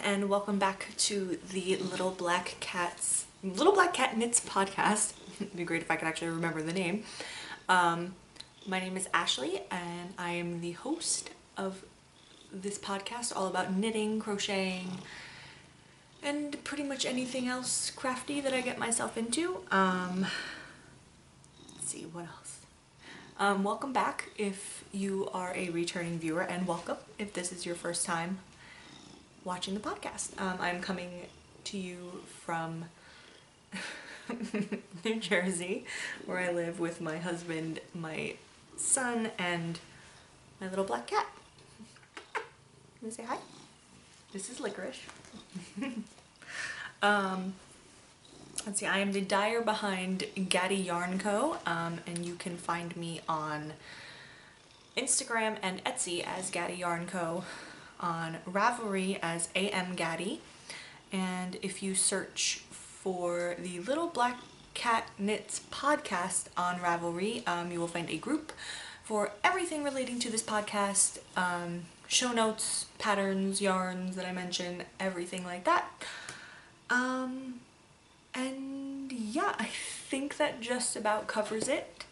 and welcome back to the Little Black Cat Knits podcast. It'd be great if I could actually remember the name. My name is Ashley and I am the host of this podcast all about knitting, crocheting, and pretty much anything else crafty that I get myself into. Let's see, what else? Welcome back if you are a returning viewer, and welcome if this is your first time watching the podcast. I'm coming to you from New Jersey, where I live with my husband, my son, and my little black cat. You wanna say hi? This is Licorice. Let's see, I am the dyer behind Gatti Yarn Co. And you can find me on Instagram and Etsy as Gatti Yarn Co. On Ravelry as AM Gatti. And if you search for the Little Black Cat Knits podcast on Ravelry, you will find a group for everything relating to this podcast. Show notes, patterns, yarns that I mention, everything like that. And yeah, I think that just about covers it.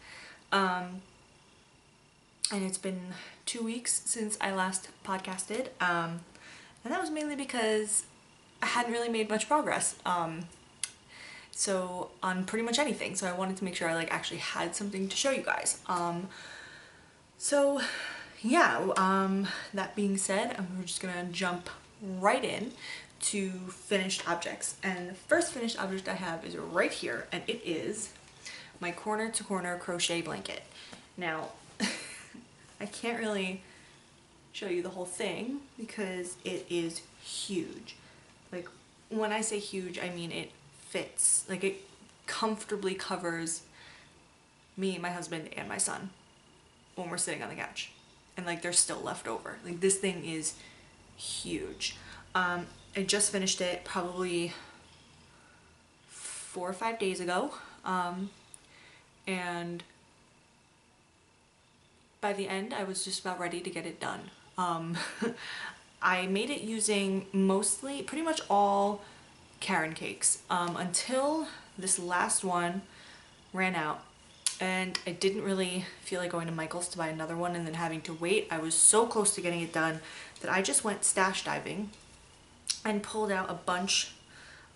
And it's been 2 weeks since I last podcasted. And that was mainly because I hadn't really made much progress. So on pretty much anything. So I wanted to make sure I actually had something to show you guys. So yeah, that being said, we're just gonna jump right in to finished objects. And the first finished object I have is right here, and it is my corner to corner crochet blanket. Now, I can't really show you the whole thing because it is huge. Like, when I say huge, I mean it fits. Like, it comfortably covers me, my husband, and my son when we're sitting on the couch. And there's still left over. This thing is huge. I just finished it probably 4 or 5 days ago. And by the end, I was just about ready to get it done. I made it using pretty much all Caron cakes, until this last one ran out. And I didn't really feel like going to Michael's to buy another one and then having to wait. I was so close to getting it done that I just went stash diving and pulled out a bunch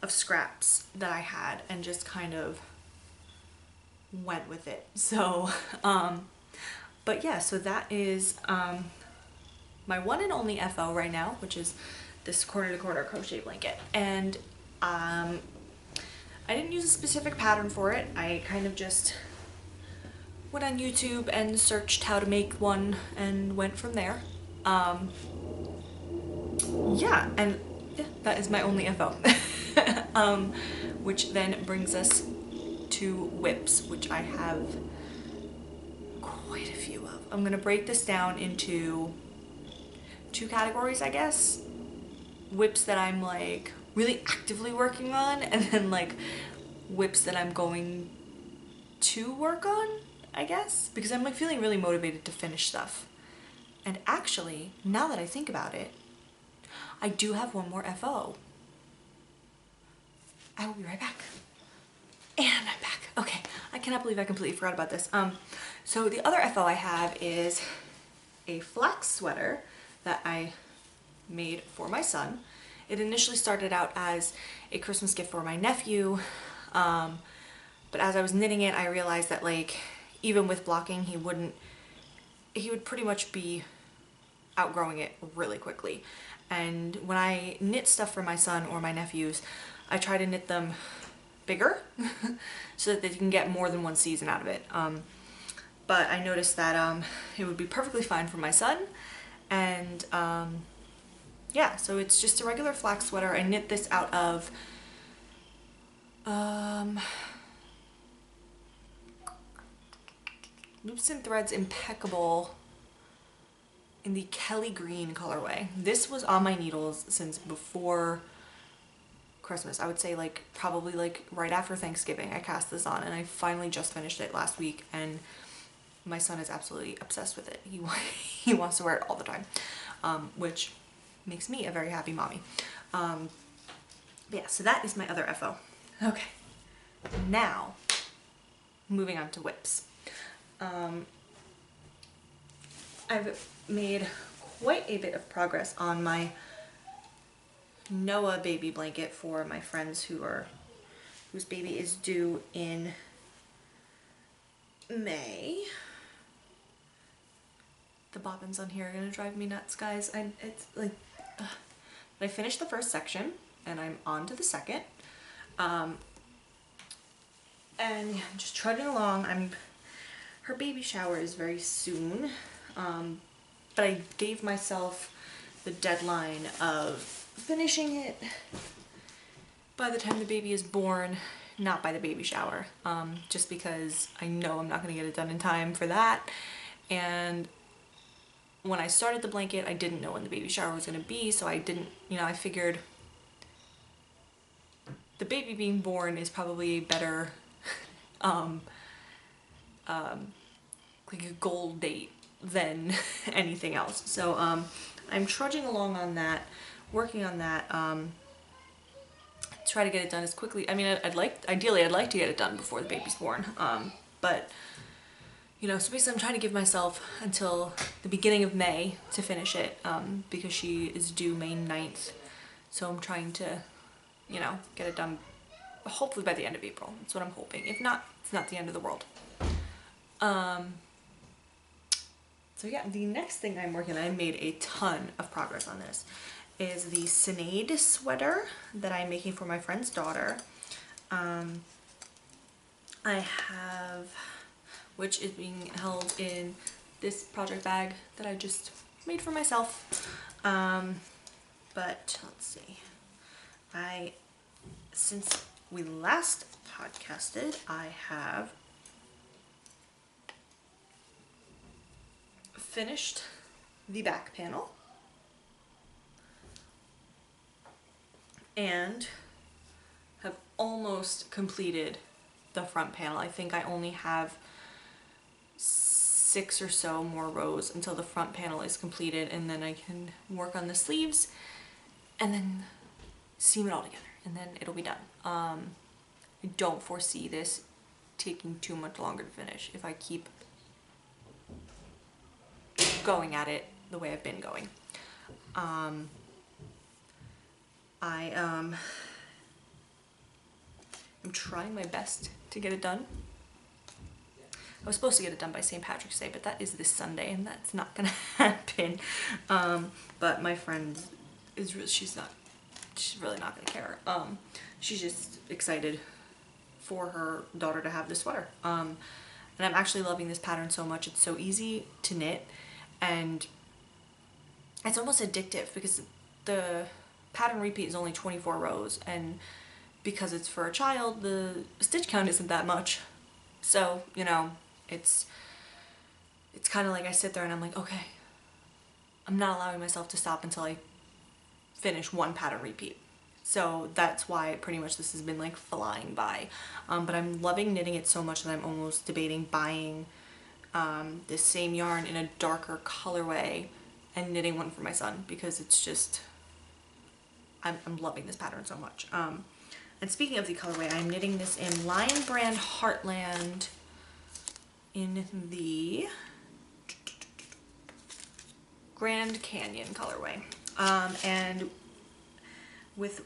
of scraps that I had and just kind of went with it. So, but yeah, so that is my one and only FO right now, which is this corner to corner crochet blanket. And I didn't use a specific pattern for it. I kind of just went on YouTube and searched how to make one and went from there. Yeah, and yeah, that is my only FO. Which then brings us to whips, which I have quite a few of. I'm gonna break this down into 2 categories, I guess. Whips that I'm really actively working on, and then whips that I'm going to work on, I guess, because I'm feeling really motivated to finish stuff. And actually, now that I think about it, I do have one more FO. I will be right back. And I'm back. Okay, I cannot believe I completely forgot about this. So the other FO I have is a Flux Sweater that I made for my son. It initially started out as a Christmas gift for my nephew, but as I was knitting it, I realized that even with blocking, he would pretty much be outgrowing it really quickly. And when I knit stuff for my son or my nephews, I try to knit them bigger so that they can get more than one season out of it. But I noticed that it would be perfectly fine for my son. And yeah, so it's just a regular flax sweater. I knit this out of Loops and Threads Impeccable in the Kelly Green colorway. This was on my needles since before Christmas. I would say probably right after Thanksgiving I cast this on, and I finally just finished it last week, and my son is absolutely obsessed with it. He wants to wear it all the time, which makes me a very happy mommy. Yeah, so that is my other FO. Okay, now moving on to whips. I've made quite a bit of progress on my Noah baby blanket for my friends whose baby is due in May. The bobbins on here are gonna drive me nuts, guys. It's like, I finished the first section and I'm on to the second. And yeah, I'm just trudging along. Her baby shower is very soon, but I gave myself the deadline of finishing it by the time the baby is born, not by the baby shower, just because I know I'm not going to get it done in time for that. And when I started the blanket, I didn't know when the baby shower was going to be, so I didn't, I figured the baby being born is probably a better like a goal date than anything else. So I'm trudging along on that, working on that, try to get it done as quickly. I mean, ideally I'd like to get it done before the baby's born, but so basically I'm trying to give myself until the beginning of May to finish it, because she is due May 9th. So I'm trying to, get it done hopefully by the end of April. That's what I'm hoping. If not, it's not the end of the world. So yeah, the next thing I'm working on, I made a ton of progress on this, is the Sinead sweater that I'm making for my friend's daughter. I have, which is being held in this project bag that I just made for myself. But let's see, since we last podcasted, I have finished the back panel and have almost completed the front panel. I think I only have 6 or so more rows until the front panel is completed, and then I can work on the sleeves and then seam it all together, and then it'll be done. I don't foresee this taking too much longer to finish if I keep going at it the way I've been going. I'm trying my best to get it done. I was supposed to get it done by St. Patrick's Day, but that is this Sunday, and that's not gonna happen. But my friend is she's really not gonna care. She's just excited for her daughter to have this sweater. And I'm actually loving this pattern so much. It's so easy to knit, and it's almost addictive because the pattern repeat is only 24 rows, and because it's for a child, the stitch count isn't that much. So, it's kind of like I sit there and I'm like, okay, I'm not allowing myself to stop until I finish one pattern repeat. So that's why pretty much this has been like flying by. But I'm loving knitting it so much that I'm almost debating buying this same yarn in a darker colorway and knitting one for my son, because it's just, I'm loving this pattern so much. And speaking of the colorway, I'm knitting this in Lion Brand Heartland in the Grand Canyon colorway. And with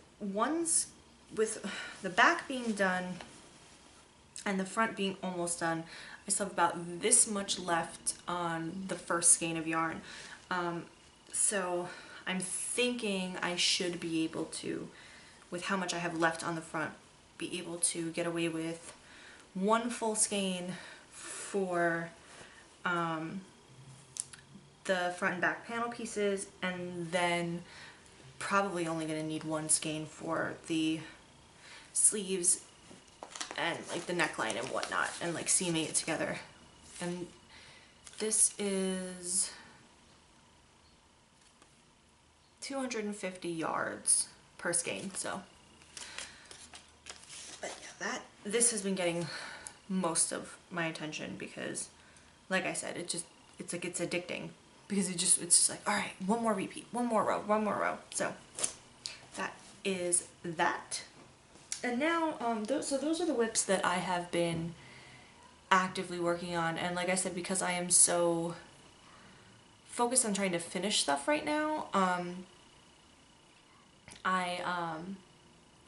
the back being done and the front being almost done, I still have about this much left on the first skein of yarn. So I'm thinking I should be able to, with how much I have left on the front, be able to get away with one full skein for the front and back panel pieces, and then probably only going to need one skein for the sleeves and like the neckline and whatnot, and like seaming it together. And this is 250 yards per skein, so. But yeah, this has been getting most of my attention because, like I said, it's addicting, because it's just like, all right, one more repeat, one more row. So that is that. And now, so those are the whips that I have been actively working on. And like I said, because I am so focused on trying to finish stuff right now, I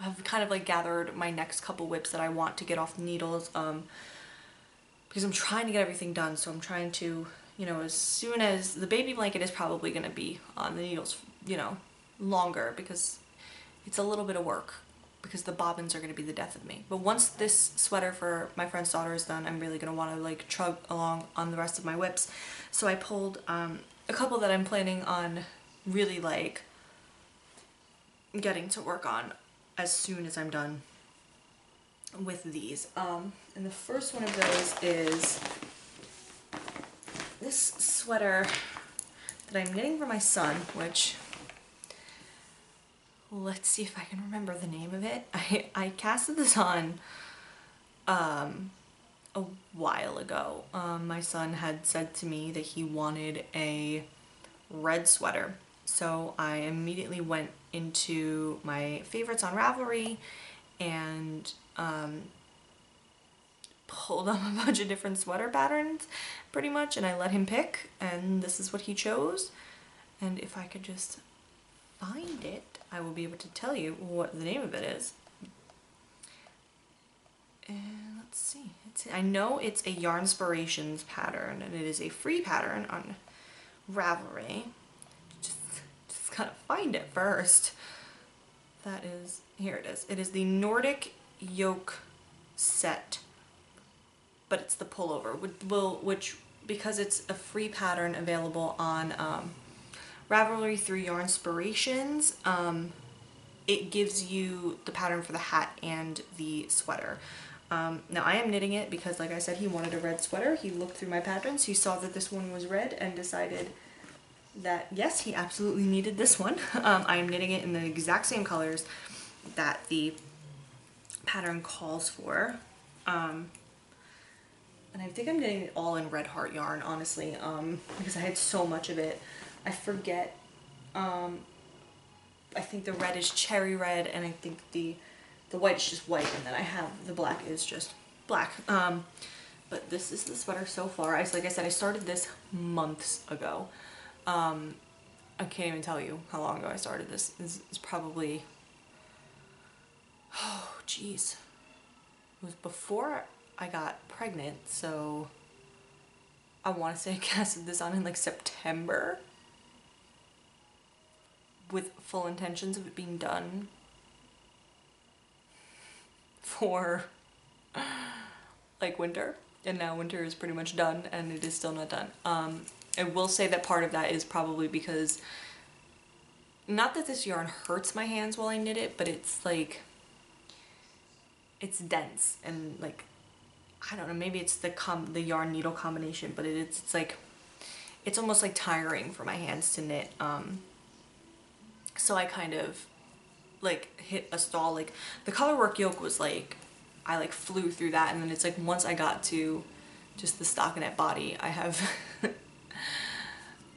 have kind of like gathered my next couple whips that I want to get off the needles, because I'm trying to get everything done. So I'm trying to, you know, as soon as the baby blanket is probably going to be on the needles, you know, longer, because it's a little bit of work, because the bobbins are going to be the death of me. But once this sweater for my friend's daughter is done, I'm really going to want to like chug along on the rest of my whips. So I pulled a couple that I'm planning on really like getting to work on as soon as I'm done with these. And the first one of those is this sweater that I'm knitting for my son, which, let's see if I can remember the name of it. I casted this on a while ago. My son had said to me that he wanted a red sweater. So I immediately went into my favorites on Ravelry and pulled up a bunch of different sweater patterns pretty much, and I let him pick, and this is what he chose. And if I could just find it, I will be able to tell you what the name of it is. And let's see. I know it's a Yarnspirations pattern, and it is a free pattern on Ravelry. Just gotta find it first. That is, here it is. It is the Nordic yoke set, but it's the pullover, which because it's a free pattern available on Ravelry through Yarnspirations, it gives you the pattern for the hat and the sweater. Now I am knitting it because, like I said, he wanted a red sweater. He looked through my patterns, he saw that this one was red and decided that yes, he absolutely needed this one. I am knitting it in the exact same colors that the pattern calls for. And I think I'm knitting it all in Red Heart yarn, honestly, because I had so much of it. I forget, I think the red is cherry red, and I think the white is just white, and then I have the black is just black. But this is the sweater so far. Like I said, I started this months ago. I can't even tell you how long ago I started this. It's probably, oh geez, it was before I got pregnant, so I want to say I casted this on in like September with full intentions of it being done for like winter, and now winter is pretty much done and it is still not done. I will say that part of that is probably because, not that this yarn hurts my hands while I knit it, but it's like, it's dense and like, I don't know, maybe it's the yarn needle combination, but it's like, it's almost like tiring for my hands to knit. So I kind of like hit a stall. Like the colorwork yoke was like, I like flew through that, and then it's like once I got to just the stockinette body, I have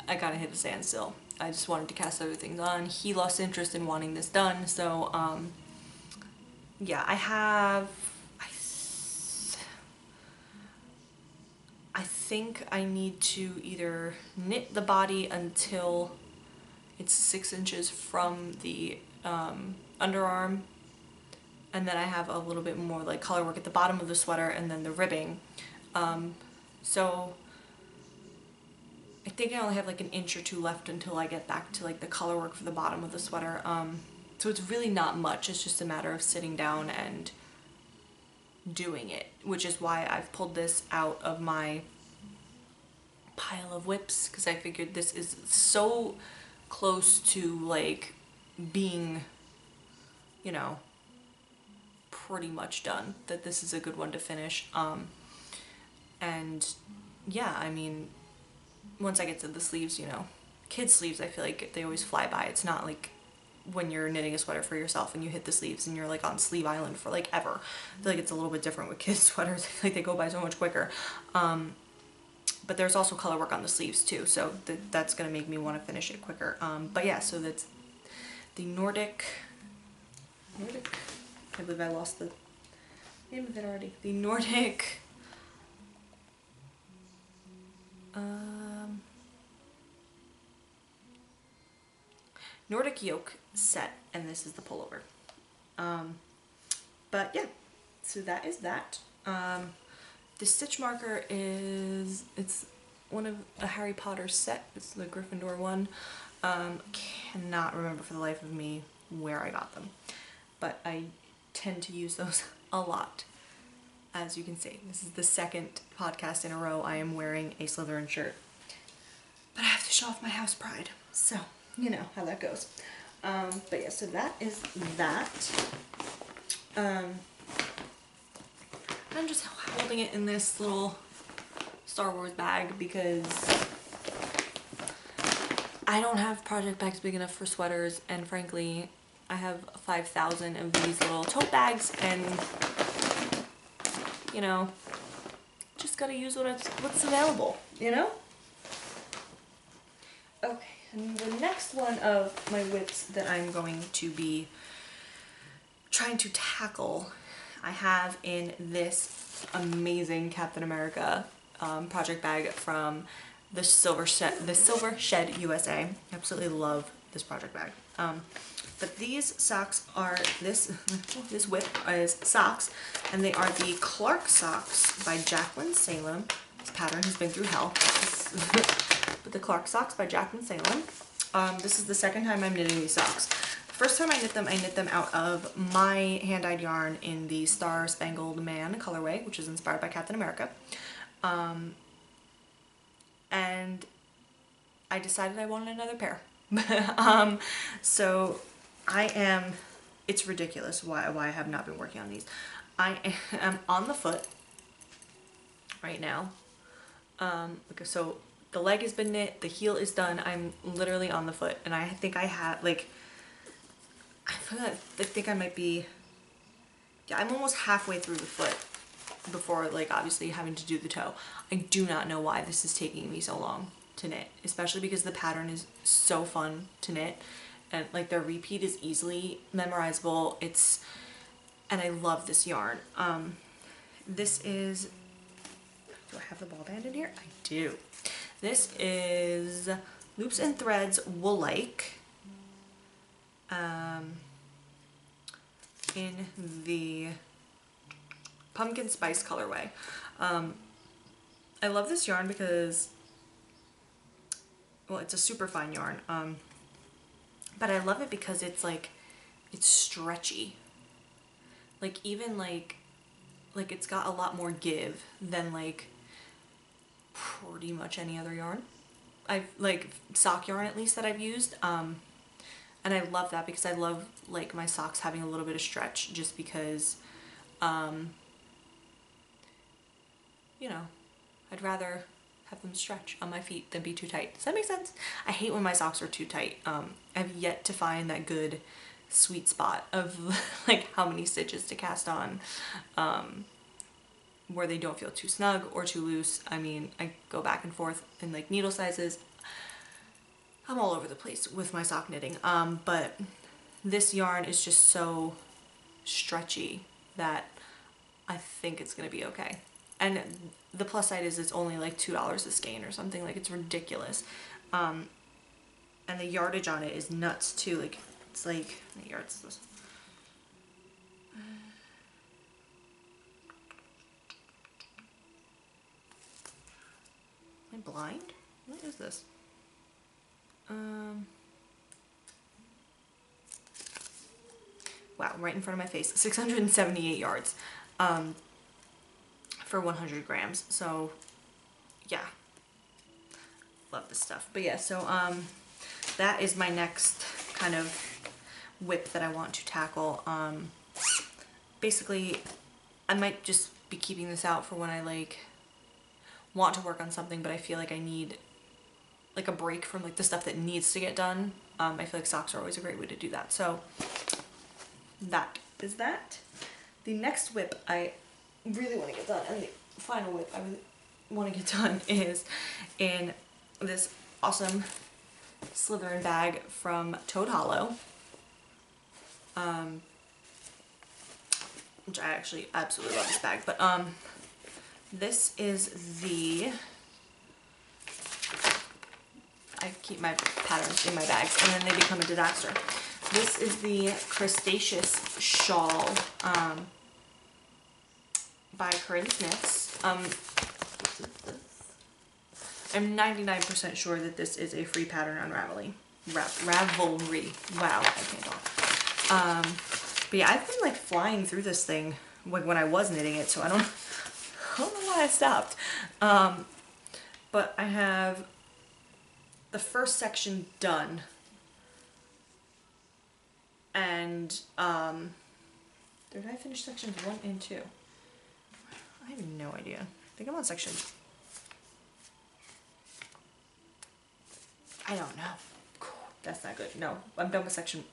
I gotta hit a standstill. I just wanted to cast other things on. He lost interest in wanting this done, so yeah, I think I need to either knit the body until it's 6 inches from the underarm, and then I have a little bit more like color work at the bottom of the sweater, and then the ribbing. So I think I only have like an inch or two left until I get back to like the color work for the bottom of the sweater. So it's really not much. It's just a matter of sitting down and doing it, which is why I've pulled this out of my pile of whips, because I figured this is so close to like being, you know, pretty much done, that this is a good one to finish. And yeah, I mean, once I get to the sleeves, you know, kids sleeves, I feel like they always fly by. It's not like when you're knitting a sweater for yourself and you hit the sleeves and you're like on sleeve island for like ever. I feel like it's a little bit different with kids sweaters. I feel like they go by so much quicker. But there's also color work on the sleeves too, so that's gonna make me want to finish it quicker. But yeah, so that's the Nordic Nordic, I believe I lost the name of it already. The Nordic, Nordic yoke set, and this is the pullover. But yeah, so that is that. The stitch marker is, it's one of a Harry Potter set. It's the Gryffindor one. Cannot remember for the life of me where I got them, but I tend to use those a lot. As you can see, this is the second podcast in a row I am wearing a Slytherin shirt. But I have to show off my house pride, so you know how that goes. But yeah, so that is that. I'm just holding it in this little Star Wars bag because I don't have project bags big enough for sweaters, and frankly, I have 5,000 of these little tote bags, and you know, just gotta use what's available, you know? Okay, and the next one of my whips that I'm going to be trying to tackle, I have in this amazing Captain America project bag from the Silver Shed USA. Absolutely love this project bag. But these socks are, this whip is socks, and they are the Clarke Socks by Jacqueline Salem. This pattern has been through hell. But the Clarke Socks by Jacqueline Salem. This is the second time I'm knitting these socks. First time I knit them out of my hand-dyed yarn in the Star Spangled Man colorway, which is inspired by Captain America. And I decided I wanted another pair. So it's ridiculous why I have not been working on these. I am on the foot right now. So the leg has been knit, the heel is done, I'm literally on the foot, and I think I had, like, I think I might be, yeah, I'm almost halfway through the foot before, like, obviously having to do the toe. I do not know why this is taking me so long to knit, especially because the pattern is so fun to knit, and like the repeat is easily memorizable. And I love this yarn. This is, do I have the ball band in here? I do. This is Loops and Threads Wool-like, in the Pumpkin Spice colorway. I love this yarn because, well, it's a super fine yarn, but I love it because it's like, it's stretchy. Like, even like it's got a lot more give than like pretty much any other yarn. Like sock yarn, at least, that I've used. And I love that because I love like my socks having a little bit of stretch, just because, you know, I'd rather have them stretch on my feet than be too tight. Does that make sense? I hate when my socks are too tight. I've yet to find that good sweet spot of like how many stitches to cast on, where they don't feel too snug or too loose. I mean, I go back and forth in like needle sizes. I'm all over the place with my sock knitting. But this yarn is just so stretchy that I think it's gonna be okay. And the plus side is it's only like $2 a skein or something. Like, it's ridiculous. And the yardage on it is nuts too. Like, it's like, how many yards is this? Am I blind? What is this? Wow, right in front of my face. 678 yards. For 100 grams. So yeah, love this stuff. But yeah, so that is my next kind of whip that I want to tackle. Basically, I might just be keeping this out for when I like want to work on something, but I feel like I need like a break from like the stuff that needs to get done. I feel like socks are always a great way to do that. So that is that. The next whip I really want to get done, and the final whip I really want to get done, is in this awesome Slytherin bag from Toad Hollow. which I actually absolutely love this bag, but this is the, I keep my patterns in my bags and then they become a disaster. This is the Cretaceous Shawl by Corinne Smiths. I'm 99% sure that this is a free pattern on Ravelry. Ravelry. Wow, I can't talk. But yeah, I've been like flying through this thing when I was knitting it, so I don't know why I stopped. But I have the first section done, and did I finish sections 1 and 2? I have no idea. I think I'm on section, I don't know. That's not good. No, I'm done with section.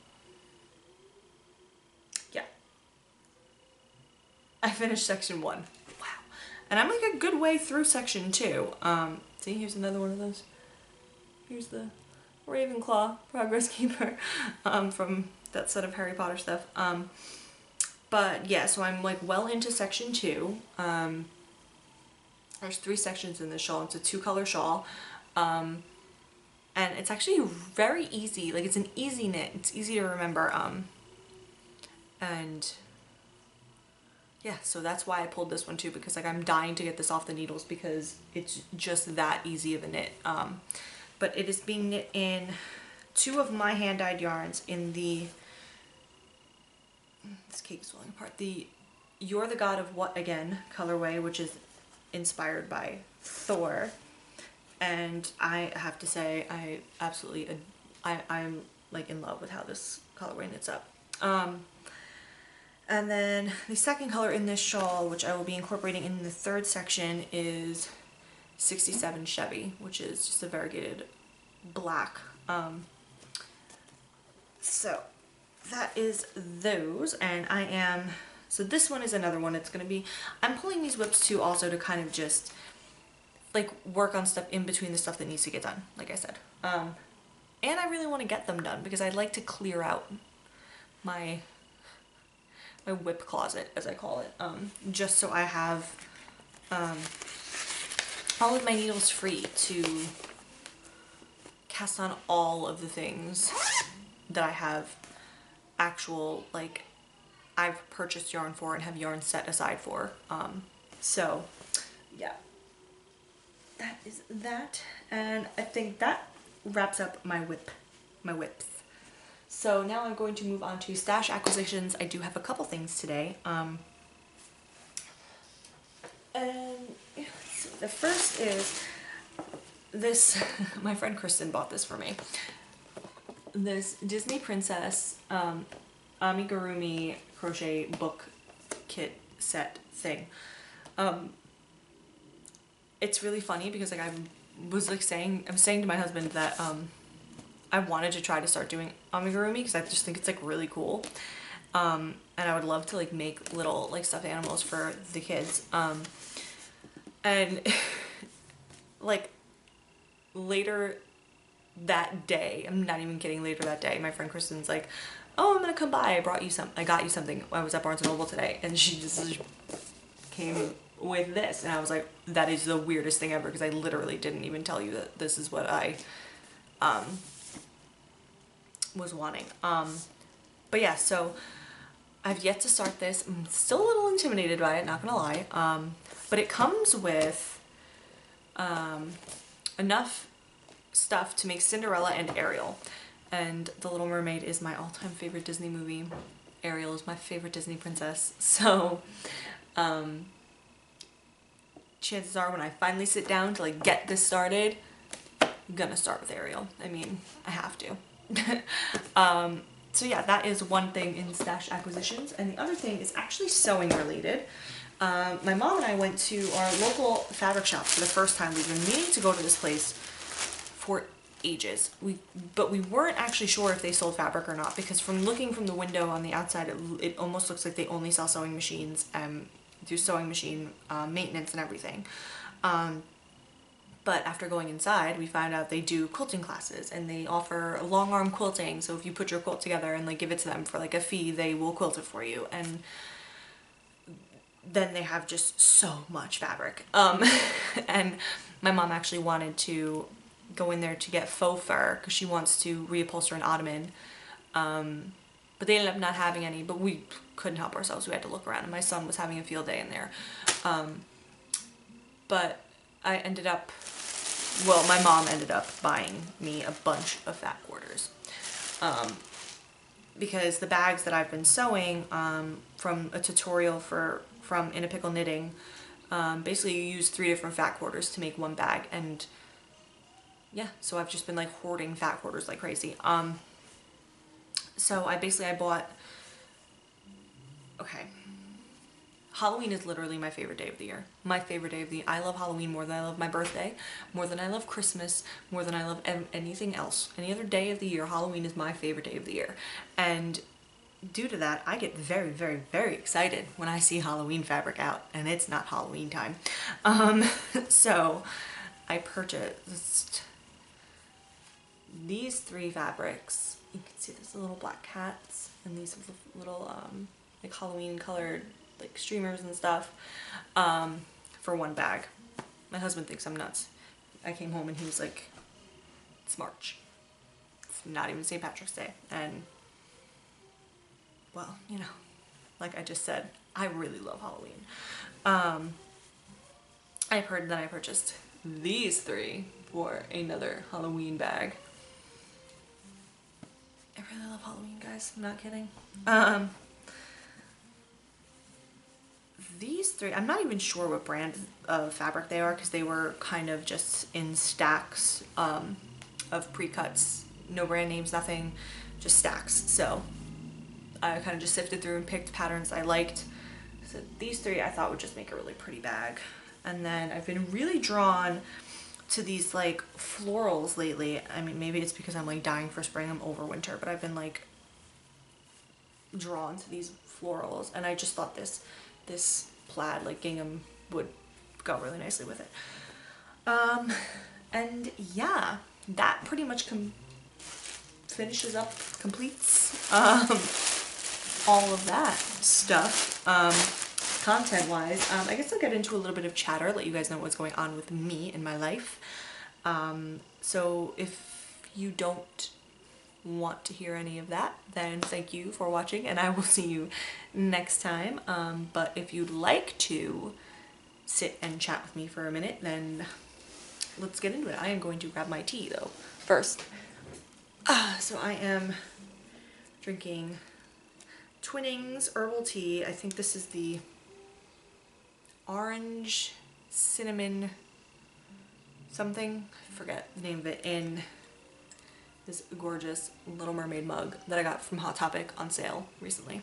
Yeah. I finished section 1. Wow. And I'm like a good way through section 2. See, here's another one of those. Here's the Ravenclaw Progress Keeper from that set of Harry Potter stuff. But yeah, so I'm like well into section 2. There's 3 sections in this shawl. It's a 2-color shawl. And it's actually very easy. Like, it's an easy knit. It's easy to remember. And yeah, so that's why I pulled this one too, because like I'm dying to get this off the needles because it's just that easy of a knit. But it is being knit in 2 of my hand-dyed yarns in the, this cake is falling apart, the You're the God of What Again colorway, which is inspired by Thor. And I have to say, I absolutely, I'm like in love with how this colorway knits up. And then the second color in this shawl, which I will be incorporating in the 3rd section, is 67 Chevy, which is just a variegated black. So that is those, and I am, so this one is another one. It's going to be, I'm pulling these whips too also to kind of just like work on stuff in between the stuff that needs to get done, like I said. And I really want to get them done because I'd like to clear out my whip closet, as I call it, just so I have all of my needles free to cast on all of the things that I have actual, like, I've purchased yarn for and have yarn set aside for. So yeah, that is that, and I think that wraps up my whips. So now I'm going to move on to stash acquisitions. I do have a couple things today. And the first is this, my friend Kristen bought this for me. This Disney Princess amigurumi crochet book kit set thing. It's really funny because like I'm saying to my husband that I wanted to try to start doing amigurumi because I just think it's like really cool. And I would love to like make little like stuffed animals for the kids. And like later that day, I'm not even kidding, later that day, my friend Kristen's like, oh, I'm gonna come by, I got you something. I was at Barnes & Noble today, and she just came with this, and I was like, that is the weirdest thing ever, because I literally didn't even tell you that this is what I was wanting. But yeah, so I've yet to start this. I'm still a little intimidated by it, not gonna lie. But it comes with enough stuff to make Cinderella and Ariel. And The Little Mermaid is my all-time favorite Disney movie. Ariel is my favorite Disney princess. So chances are when I finally sit down to like get this started, I'm gonna start with Ariel. I mean, I have to. So yeah, that is one thing in stash acquisitions, and the other thing is actually sewing related. My mom and I went to our local fabric shop for the first time. We've been meaning to go to this place for ages, but we weren't actually sure if they sold fabric or not, because from looking from the window on the outside, it almost looks like they only sell sewing machines and do sewing machine maintenance and everything. But after going inside, we found out they do quilting classes, and they offer long arm quilting. So if you put your quilt together and like give it to them for like a fee, they will quilt it for you. And then they have just so much fabric. And my mom actually wanted to go in there to get faux fur because she wants to reupholster an ottoman. But they ended up not having any, but we couldn't help ourselves. We had to look around, and my son was having a field day in there. But I ended up, well, my mom ended up buying me a bunch of fat quarters. Because the bags that I've been sewing from a tutorial from In a Pickle Knitting, basically you use 3 different fat quarters to make one bag, and yeah, so I've just been like hoarding fat quarters like crazy. So I bought, okay, Halloween is literally my favorite day of the year. My favorite day of the year. I love Halloween more than I love my birthday, more than I love Christmas, more than I love anything else. Any other day of the year, Halloween is my favorite day of the year. And due to that, I get very, very, very excited when I see Halloween fabric out and it's not Halloween time. So I purchased these 3 fabrics. You can see there's the little black cats and these little like Halloween colored like streamers and stuff for one bag. My husband thinks I'm nuts. I came home and he was like, it's March. It's not even St. Patrick's Day. And well, you know, like I just said, I really love Halloween. I've heard that I purchased these 3 for another Halloween bag. I really love Halloween, guys. I'm not kidding. These 3, I'm not even sure what brand of fabric they are because they were kind of just in stacks of pre-cuts. No brand names, nothing, just stacks. So I kind of just sifted through and picked patterns I liked. So these 3 I thought would just make a really pretty bag. And then I've been really drawn to these like florals lately. I mean, maybe it's because I'm like dying for spring, I'm over winter, but I've been like drawn to these florals, and I just thought this plaid like gingham would go really nicely with it. And yeah, that pretty much completes all of that stuff content wise. I guess I'll get into a little bit of chatter, let you guys know what's going on with me in my life. So if you don't want to hear any of that, then thank you for watching and I will see you next time. But if you'd like to sit and chat with me for a minute, then let's get into it. I am going to grab my tea though first. So I am drinking Twinings herbal tea. I think this is the orange cinnamon something, I forget the name of it, in this gorgeous Little Mermaid mug that I got from Hot Topic on sale recently.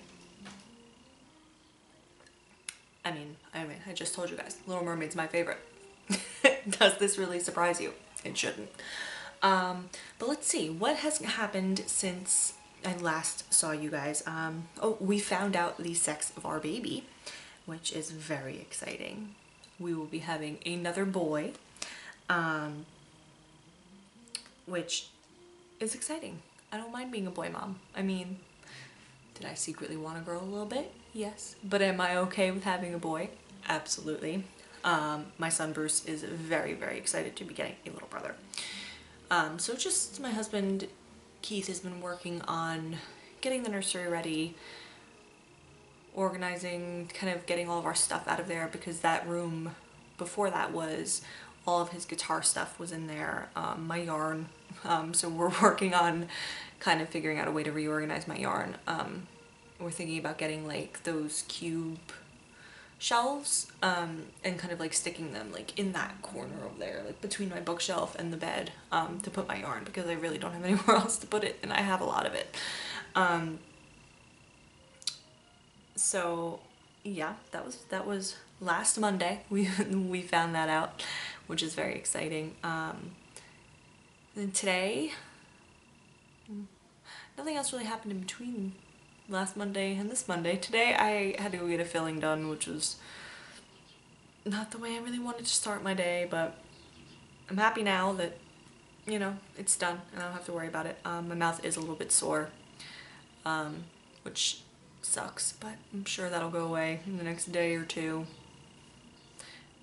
I mean, I just told you guys, Little Mermaid's my favorite. Does this really surprise you? It shouldn't. But let's see, what has happened since I last saw you guys. Oh, we found out the sex of our baby, which is very exciting. We will be having another boy, which is exciting. I don't mind being a boy mom. I mean, did I secretly want a girl a little bit? Yes. But am I okay with having a boy? Absolutely. My son Bruce is very, very excited to be getting a little brother. So just my husband Keith has been working on getting the nursery ready, organizing, kind of getting all of our stuff out of there, because that room before that was all of his guitar stuff was in there, my yarn. So we're working on kind of figuring out a way to reorganize my yarn. We're thinking about getting like those cube shelves and kind of like sticking them like in that corner over there, like between my bookshelf and the bed, to put my yarn, because I really don't have anywhere else to put it and I have a lot of it. So yeah, that was last Monday. We found that out, which is very exciting. And today, nothing else really happened in between last Monday and this Monday. Today I had to go get a filling done, which was not the way I really wanted to start my day, but I'm happy now that, you know, it's done and I don't have to worry about it. My mouth is a little bit sore, which sucks, but I'm sure that'll go away in the next day or two.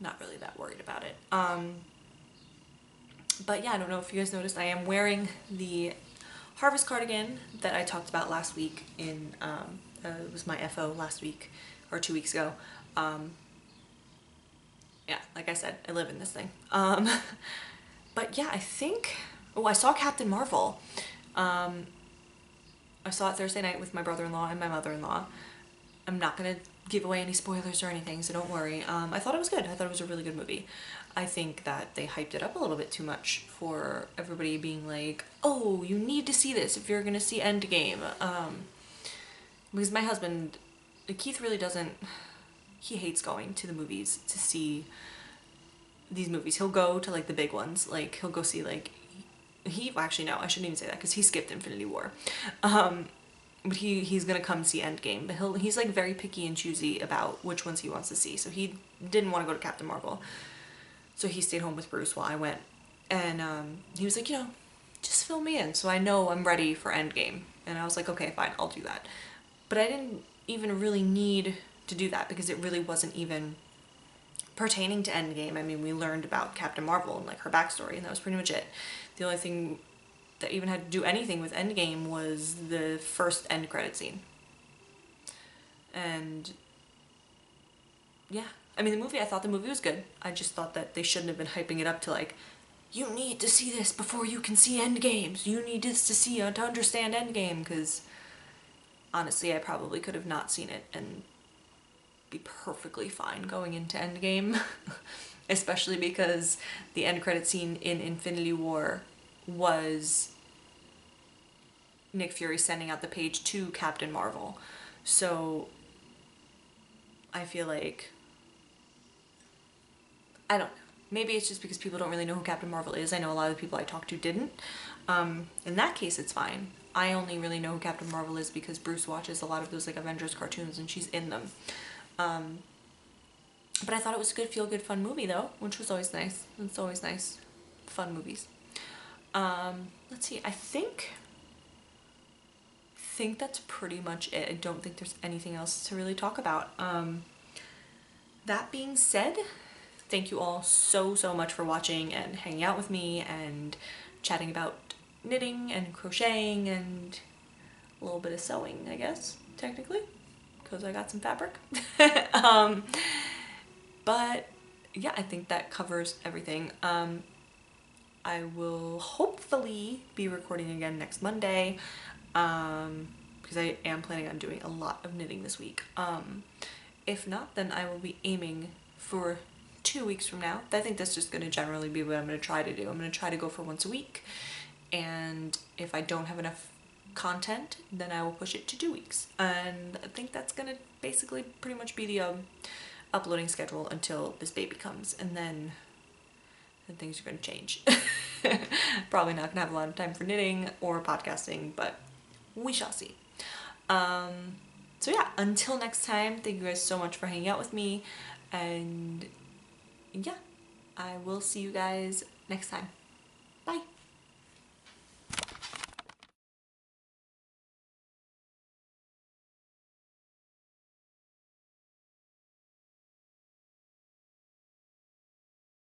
Not really that worried about it. But yeah, I don't know if you guys noticed, I am wearing the Harvest cardigan that I talked about last week in, it was my FO last week, or 2 weeks ago. Yeah, like I said, I live in this thing. But yeah, I think, oh, I saw Captain Marvel. I saw it Thursday night with my brother-in-law and my mother-in-law. I'm not gonna give away any spoilers or anything, so don't worry. I thought it was good. I thought it was a really good movie. I think that they hyped it up a little bit too much for everybody being like, oh, you need to see this if you're gonna see Endgame. Because my husband, Keith, really doesn't, he hates going to the movies to see these movies. He'll go to like the big ones, like he'll go see like, actually no, I shouldn't even say that because he skipped Infinity War. But he's gonna come see Endgame, but he's like very picky and choosy about which ones he wants to see. So he didn't want to go to Captain Marvel, so he stayed home with Bruce while I went, and he was like, you know, just fill me in so I know I'm ready for Endgame. And I was like, okay, fine, I'll do that. But I didn't even really need to do that because it really wasn't even pertaining to Endgame. I mean, we learned about Captain Marvel and like her backstory, and that was pretty much it. The only thing that even had to do anything with Endgame was the first end credit scene. And yeah, I mean, I thought the movie was good. I just thought that they shouldn't have been hyping it up to like, you need to see this before you can see Endgame. So you need this to understand Endgame, because honestly, I probably could have not seen it and be perfectly fine going into Endgame. Especially because the end credit scene in Infinity War was Nick Fury sending out the page to Captain Marvel. So I feel like, I don't know, maybe it's just because people don't really know who Captain Marvel is. I know a lot of the people I talked to didn't. In that case, it's fine. I only really know who Captain Marvel is because Bruce watches a lot of those like Avengers cartoons and she's in them. But I thought it was a good, feel-good, fun movie though, which was always nice. It's always nice, fun movies. Let's see, I think that's pretty much it. I don't think there's anything else to really talk about. That being said, thank you all so much for watching and hanging out with me and chatting about knitting and crocheting and a little bit of sewing, I guess, technically, because I got some fabric. But yeah, I think that covers everything. I will hopefully be recording again next Monday, because I am planning on doing a lot of knitting this week. If not, then I will be aiming for 2 weeks from now. I think that's just going to generally be what I'm going to try to do. I'm going to try to go for once a week, and if I don't have enough content, then I will push it to 2 weeks. And I think that's going to basically pretty much be the uploading schedule until this baby comes, and then things are going to change. Probably not going to have a lot of time for knitting or podcasting, but we shall see. So yeah, until next time, thank you guys so much for hanging out with me, and yeah, I will see you guys next time.